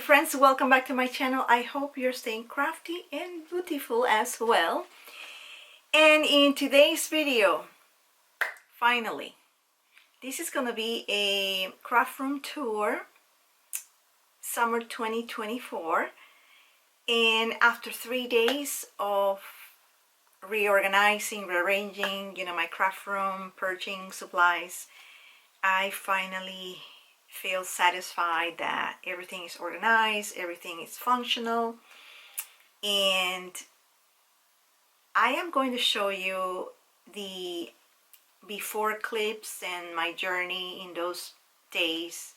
friends, welcome back to my channel. I hope you're staying crafty and beautiful as well. And in today's video, finally, this is gonna be a craft room tour, summer 2024. And after 3 days of reorganizing, rearranging, my craft room, purging supplies, I finally feel satisfied that everything is organized, everything is functional, and I am going to show you the before clips and my journey in those days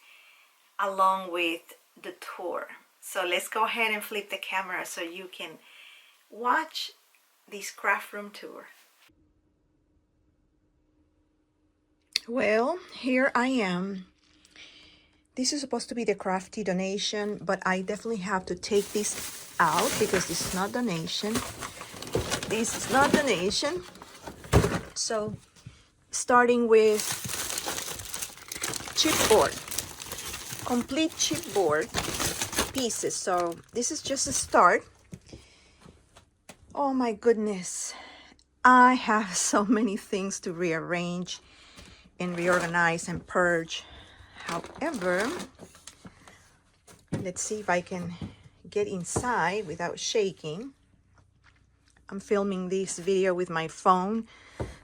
along with the tour. So let's go ahead and flip the camera so you can watch this craft room tour. Well, here I am. This is supposed to be the crafty donation, but I definitely have to take this out because this is not donation. This is not donation. So, starting with chipboard, complete chipboard pieces. So this is just a start. Oh my goodness, I have so many things to rearrange and reorganize and purge. However, let's see if I can get inside without shaking. I'm filming this video with my phone.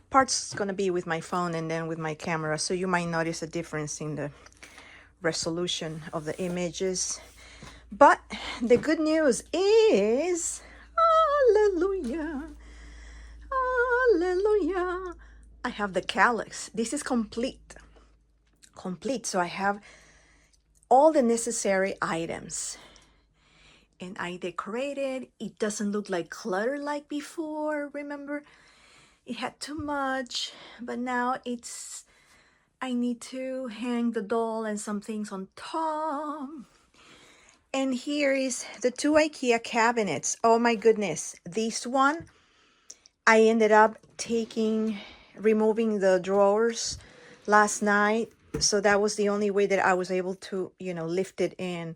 Part's gonna be with my phone and then with my camera, so you might notice a difference in the resolution of the images. But the good news is, hallelujah, hallelujah, I have the calyx. This is complete. So I have all the necessary items and I decorated. It doesn't look like clutter like before. Remember, it had too much, but now I need to hang the doll and some things on top. And here is the 2 IKEA cabinets. Oh my goodness, this one I ended up removing the drawers last night. So that was the only way that I was able to, lift it and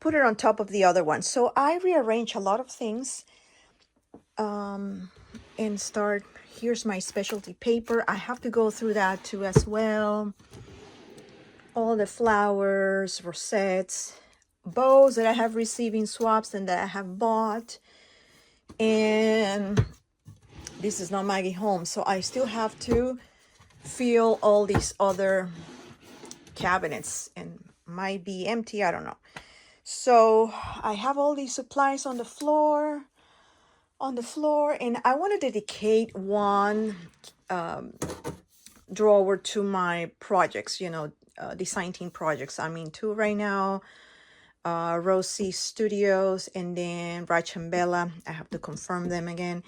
put it on top of the other one. So I rearrange a lot of things and start. Here's my specialty paper. I have to go through that too as well. All the flowers, rosettes, bows that I have received in swaps and that I have bought. And this is not Maggie home, so I still have to fill all these other cabinets and might be empty, I don't know. So I have all these supplies on the floor, and I want to dedicate one drawer to my projects, design team projects. I'm in 2 right now, Rosie Studios and then Rach and Bella. I have to confirm them again,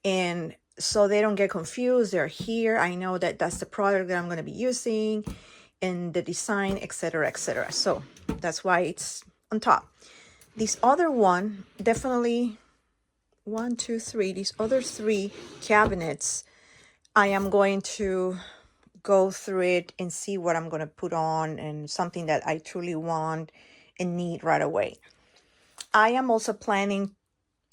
and so they don't get confused. They're here. I know that that's the product that I'm going to be using and the design, etc., etc. So that's why it's on top. This other one, definitely 1, 2, 3, these other 3 cabinets, I am going to go through it and see what I'm going to put on and something that I truly want and need right away. I am also planning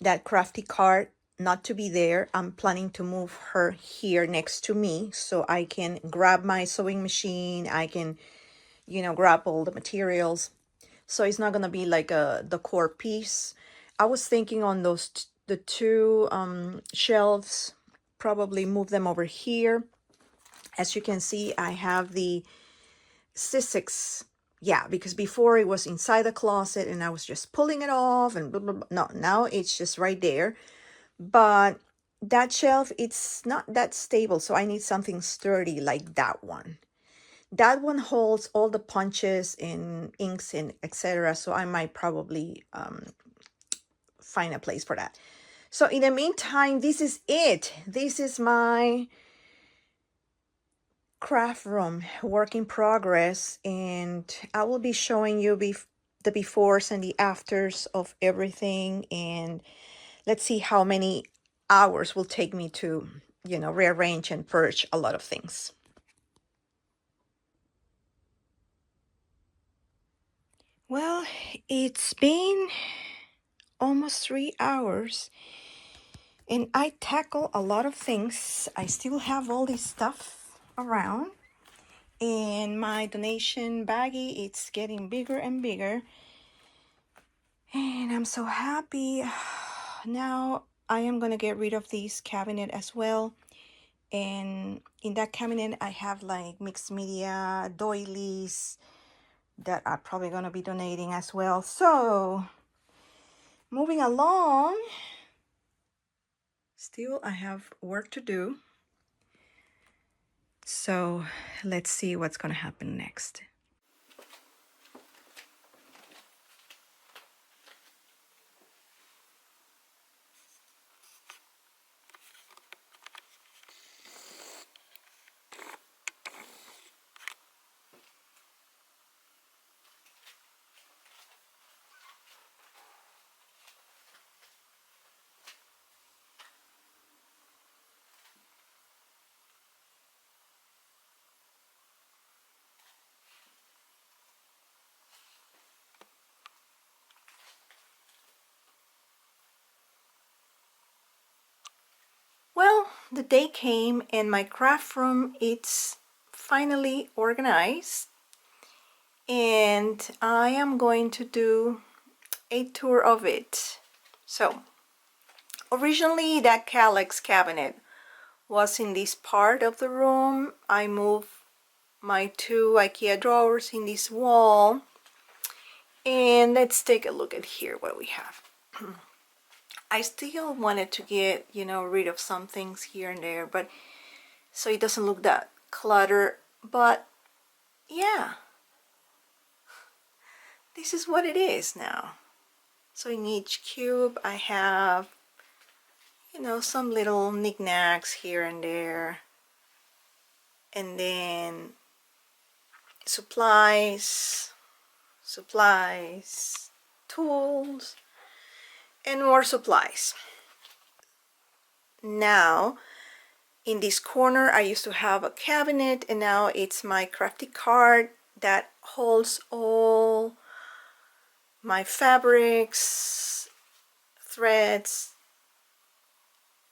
that crafty cart not to be there. I'm planning to move her here next to me so I can grab my sewing machine. I can, grab all the materials. So it's not going to be like the core piece. I was thinking on the 2 shelves, probably move them over here. As you can see, I have the Sissix. Yeah, because before it was inside the closet and I was just pulling it off and blah, blah, blah. No, now it's just right there. But that shelf, it's not that stable, so I need something sturdy like that one. That one holds all the punches and inks and etc. So I might probably find a place for that. So in the meantime, this is it. This is my craft room work in progress, and I will be showing you the befores and the afters of everything, and let's see how many hours will take me to, rearrange and purge a lot of things. Well, it's been almost 3 hours and I tackle a lot of things. I still have all this stuff around and my donation baggie, it's getting bigger and bigger. And I'm so happy. Now I am gonna get rid of this cabinet as well. And in that cabinet, I have like mixed media doilies that I'm probably gonna be donating as well. So moving along, still I have work to do. So let's see what's gonna happen next. Well, the day came and my craft room, it's finally organized. And I am going to do a tour of it. So, originally that Calyx cabinet was in this part of the room. I moved my 2 IKEA drawers in this wall. And let's take a look at here what we have. I still wanted to get, rid of some things here and there, but so it doesn't look that cluttered. But yeah, this is what it is now. So in each cube I have, some little knickknacks here and there. And then supplies, tools, and more supplies. Now, in this corner, I used to have a cabinet, and now it's my crafty cart that holds all my fabrics, threads,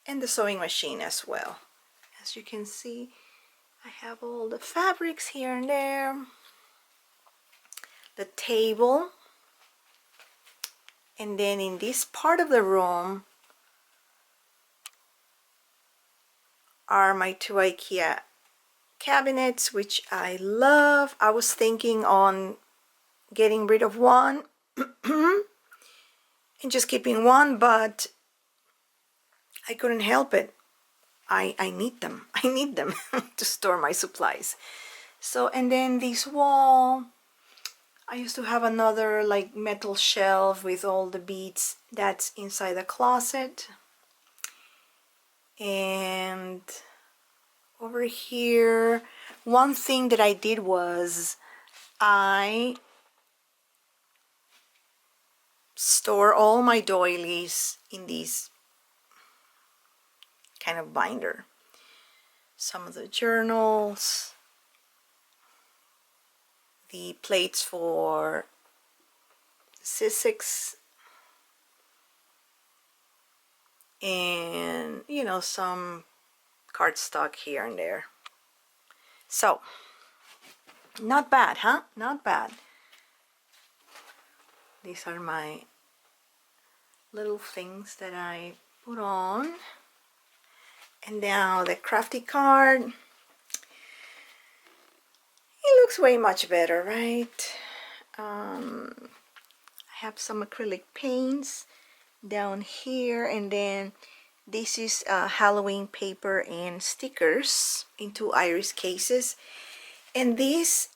and the sewing machine as well. As you can see, I have all the fabrics here and there, the table, and then in this part of the room are my 2 IKEA cabinets, which I love. I was thinking on getting rid of one and just keeping one, but I couldn't help it. I need them. I need them to store my supplies. So, and then this wall, I used to have another like metal shelf with all the beads that's inside the closet. And over here, one thing that I did was I store all my doilies in these kind of binder. Some of the journals, the plates for Sissics, and some cardstock here and there. So not bad, huh? Not bad. These are my little things that I put on. And now the crafty card. It looks way much better, right? I have some acrylic paints down here, and then this is Halloween paper and stickers in 2 iris cases. And this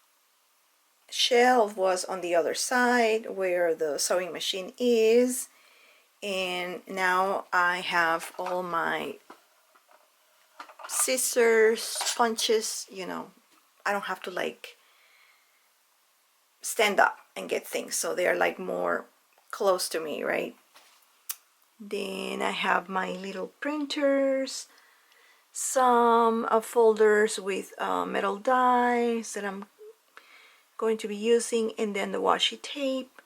shelf was on the other side where the sewing machine is, and now I have all my scissors, punches. I don't have to like stand up and get things, so they're like more close to me, right? Then I have my little printers, some folders with metal dies that I'm going to be using, and then the washi tape.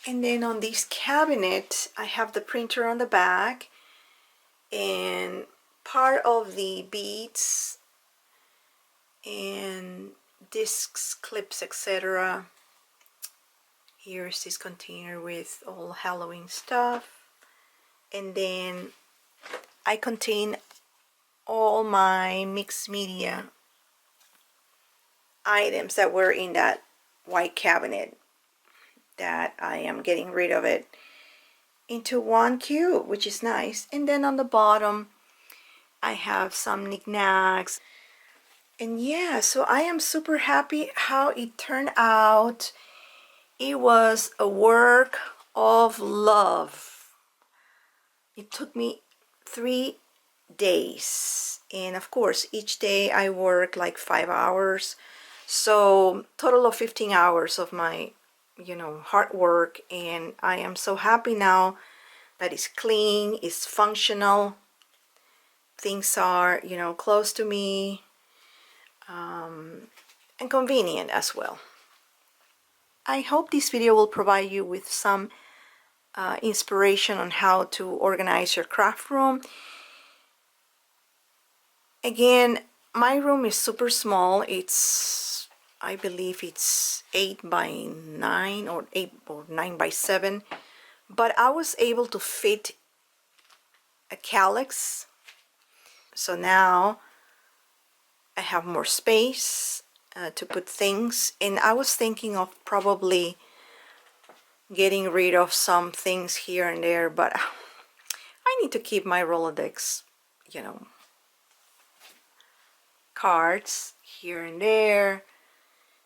And then on this cabinet, I have the printer on the back and part of the beads and discs, clips, etc. Here's this container with all Halloween stuff. And then I contain all my mixed media items that were in that white cabinet that I am getting rid of it into one cube, which is nice. And then on the bottom I have some knickknacks. And yeah, so I am super happy how it turned out. It was a work of love. It took me 3 days, and of course each day I work like 5 hours, so total of 15 hours of my hard work. And I am so happy now that it's clean, it's functional, things are close to me, and convenient as well. I hope this video will provide you with some inspiration on how to organize your craft room. Again, my room is super small. I believe it's 8 by 9 or 9 by 7, but I was able to fit a calyx, so now I have more space to put things. And I was thinking of probably getting rid of some things here and there, but I need to keep my Rolodex, cards here and there.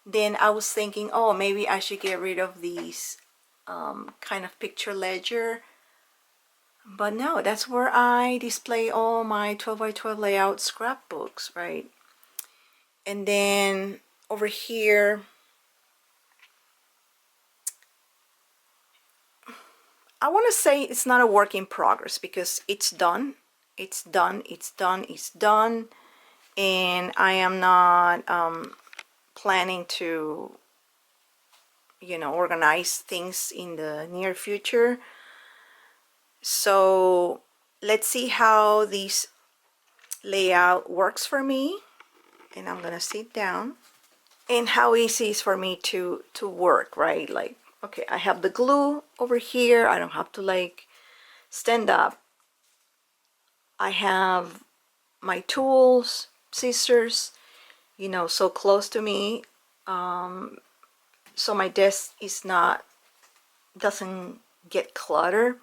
Then I was thinking, oh, maybe I should get rid of these kind of picture ledger, but no, that's where I display all my 12 by 12 layout scrapbooks, right? And then over here I want to say it's not a work in progress because it's done, it's done, it's done, it's done. And I am not planning to organize things in the near future. So let's see how this layout works for me. And I'm gonna sit down, and how easy it is for me to work, right? Like, okay, I have the glue over here, I don't have to like stand up. I have my tools, scissors, so close to me, so my desk doesn't get cluttered.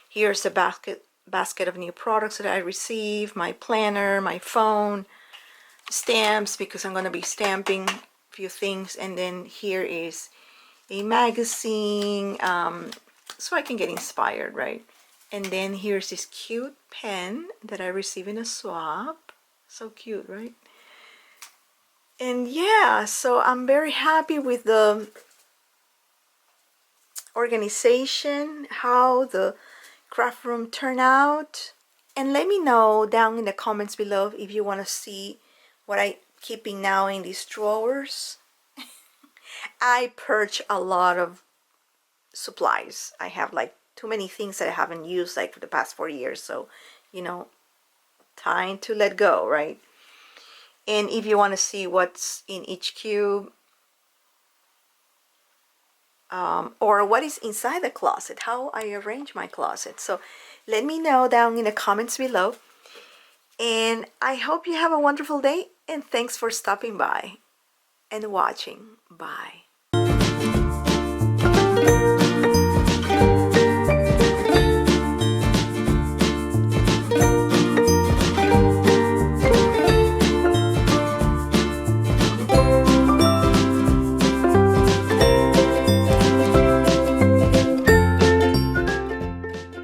Here's a basket of new products that I received, my planner, my phone, stamps because I'm going to be stamping a few things. And then here is a magazine, so I can get inspired, right? And then here's this cute pen that I received in a swap. So cute, right? And yeah, so I'm very happy with the organization, how the craft room turned out. And let me know down in the comments below if you want to see what I'm keeping now in these drawers. I purge a lot of supplies. I have like too many things that I haven't used like for the past 4 years, so time to let go, right? And if you want to see what's in each cube, or what is inside the closet, how I arrange my closet, so let me know down in the comments below. And I hope you have a wonderful day, and thanks for stopping by and watching. Bye.